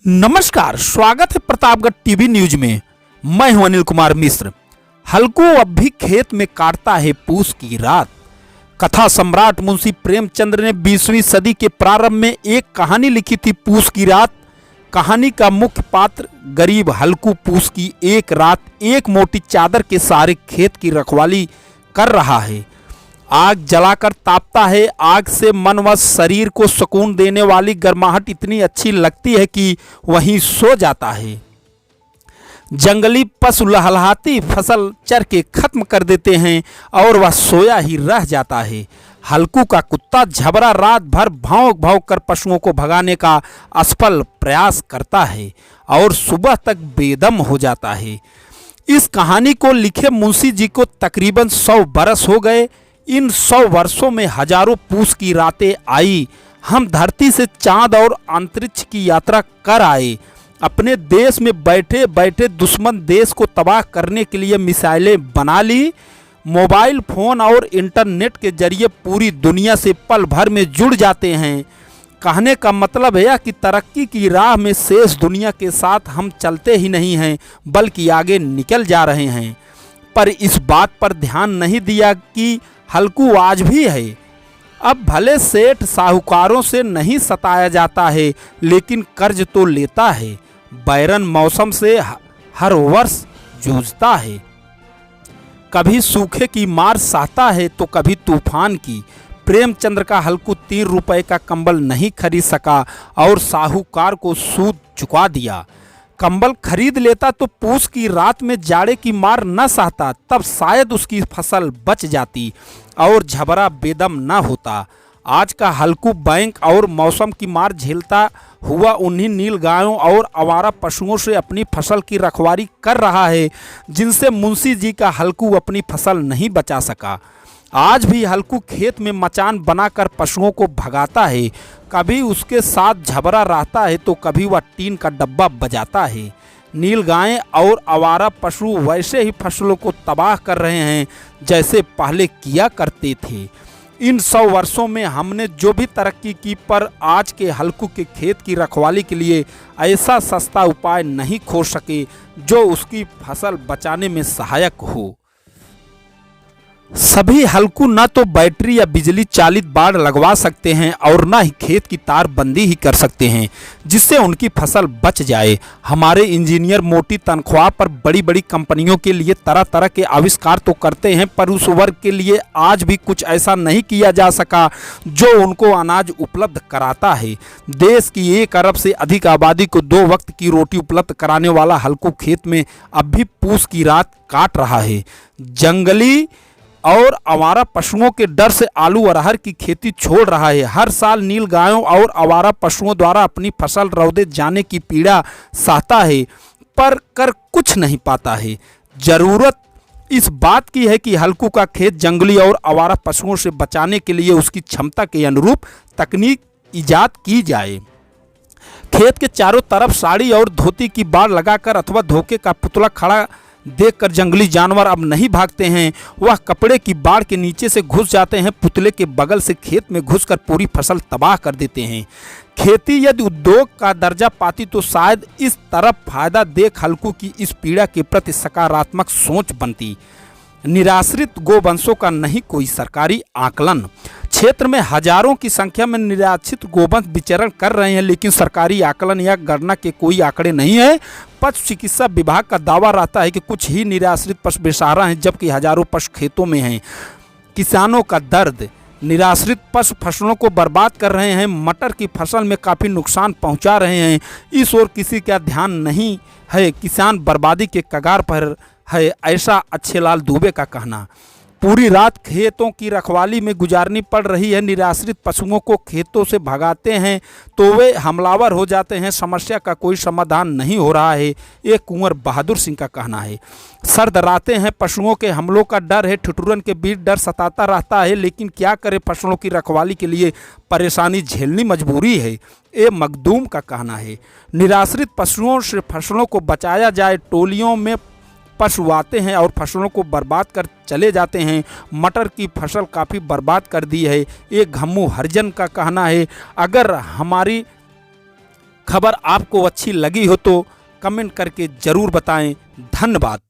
नमस्कार, स्वागत है प्रतापगढ़ टीवी न्यूज में। मैं हूं अनिल कुमार मिश्र। हल्कू अब भी खेत में काटता है पूस की रात। कथा सम्राट मुंशी प्रेमचंद्र ने 20वीं सदी के प्रारंभ में एक कहानी लिखी थी, पूस की रात। कहानी का मुख्य पात्र गरीब हल्कू पूस की एक रात एक मोटी चादर के सहारे खेत की रखवाली कर रहा है। आग जलाकर तापता है। आग से मन व शरीर को सुकून देने वाली गर्माहट इतनी अच्छी लगती है कि वहीं सो जाता है। जंगली पशु लहलहाती फसल चर के खत्म कर देते हैं और वह सोया ही रह जाता है। हल्कू का कुत्ता झबरा रात भर भौंक भौंक कर पशुओं को भगाने का असफल प्रयास करता है और सुबह तक बेदम हो जाता है। इस कहानी को लिखे मुंशी जी को तकरीबन 100 बरस हो गए। इन 100 वर्षों में हजारों पूस की रातें आई। हम धरती से चांद और अंतरिक्ष की यात्रा कर आए। अपने देश में बैठे बैठे दुश्मन देश को तबाह करने के लिए मिसाइलें बना ली। मोबाइल फोन और इंटरनेट के जरिए पूरी दुनिया से पल भर में जुड़ जाते हैं। कहने का मतलब है कि तरक्की की राह में शेष दुनिया के साथ हम चलते ही नहीं हैं, बल्कि आगे निकल जा रहे हैं। पर इस बात पर ध्यान नहीं दिया कि हल्कू आज भी है। अब भले सेठ साहूकारों से नहीं सताया जाता है, लेकिन कर्ज तो लेता है। बैरन मौसम से हर वर्ष जूझता है। कभी सूखे की मार सहता है तो कभी तूफान की। प्रेमचंद्र का हल्कू 3 रुपए का कंबल नहीं खरीद सका और साहूकार को सूद चुका दिया। कंबल खरीद लेता तो पूस की रात में जाड़े की मार न सहता, तब शायद उसकी फसल बच जाती और झबरा बेदम न होता। आज का हल्कू बैंक और मौसम की मार झेलता हुआ उन्हीं नील गायों और आवारा पशुओं से अपनी फसल की रखवाली कर रहा है, जिनसे मुंशी जी का हल्कू अपनी फसल नहीं बचा सका। आज भी हल्कू खेत में मचान बनाकर पशुओं को भगाता है। कभी उसके साथ झबरा रहता है तो कभी वह टीन का डब्बा बजाता है। नील गायें और आवारा पशु वैसे ही फसलों को तबाह कर रहे हैं जैसे पहले किया करते थे। इन 100 वर्षों में हमने जो भी तरक्की की, पर आज के हल्कू के खेत की रखवाली के लिए ऐसा सस्ता उपाय नहीं खोज सके जो उसकी फसल बचाने में सहायक हो। सभी हल्कू न तो बैटरी या बिजली चालित बाड़ लगवा सकते हैं और न ही खेत की तारबंदी ही कर सकते हैं जिससे उनकी फसल बच जाए। हमारे इंजीनियर मोटी तनख्वाह पर बड़ी बड़ी कंपनियों के लिए तरह तरह के आविष्कार तो करते हैं, पर उस वर्ग के लिए आज भी कुछ ऐसा नहीं किया जा सका जो उनको अनाज उपलब्ध कराता है। देश की 1 अरब से अधिक आबादी को 2 वक्त की रोटी उपलब्ध कराने वाला हल्कू खेत में अब भी पूस की रात काट रहा है। जंगली और आवारा पशुओं के डर से आलू अरहर की खेती छोड़ रहा है। हर साल नील गायों और आवारा पशुओं द्वारा अपनी फसल रौदे जाने की पीड़ा सहता है, पर कर कुछ नहीं पाता है। जरूरत इस बात की है कि हल्कू का खेत जंगली और आवारा पशुओं से बचाने के लिए उसकी क्षमता के अनुरूप तकनीक ईजाद की जाए। खेत के चारों तरफ साड़ी और धोती की बाड़ लगाकर अथवा धोखे का पुतला खड़ा देखकर जंगली जानवर अब नहीं भागते हैं। वह कपड़े की बाड़ के नीचे से घुस जाते हैं। पुतले के बगल से खेत में घुसकर पूरी फसल तबाह कर देते हैं। खेती यदि उद्योग का दर्जा पाती तो शायद इस तरफ फायदा देख हल्कू की इस पीड़ा के प्रति सकारात्मक सोच बनती। निराश्रित गोवंशों का नहीं कोई सरकारी आकलन। क्षेत्र में हजारों की संख्या में निराश्रित गोवंश विचरण कर रहे हैं, लेकिन सरकारी आकलन या गणना के कोई आंकड़े नहीं है। पशु चिकित्सा विभाग का दावा रहता है कि कुछ ही निराश्रित पशु बेसहारा हैं, जबकि हजारों पशु खेतों में हैं। किसानों का दर्द। निराश्रित पशु फसलों को बर्बाद कर रहे हैं, मटर की फसल में काफ़ी नुकसान पहुंचा रहे हैं। इस ओर किसी का ध्यान नहीं है। किसान बर्बादी के कगार पर है, ऐसा अच्छेलाल दुबे का कहना। पूरी रात खेतों की रखवाली में गुजारनी पड़ रही है। निराश्रित पशुओं को खेतों से भगाते हैं तो वे हमलावर हो जाते हैं। समस्या का कोई समाधान नहीं हो रहा है, ये कुंवर बहादुर सिंह का कहना है। सर्द रातें हैं, पशुओं के हमलों का डर है। ठिठुरन के बीच डर सताता रहता है, लेकिन क्या करे, फसलों की रखवाली के लिए परेशानी झेलनी मजबूरी है, ये मखदूम का कहना है। निराश्रित पशुओं से फसलों को बचाया जाए। टोलियों में पशु आते हैं और फसलों को बर्बाद कर चले जाते हैं। मटर की फसल काफ़ी बर्बाद कर दी है, ये घम्मू हरिजन का कहना है। अगर हमारी खबर आपको अच्छी लगी हो तो कमेंट करके जरूर बताएं। धन्यवाद।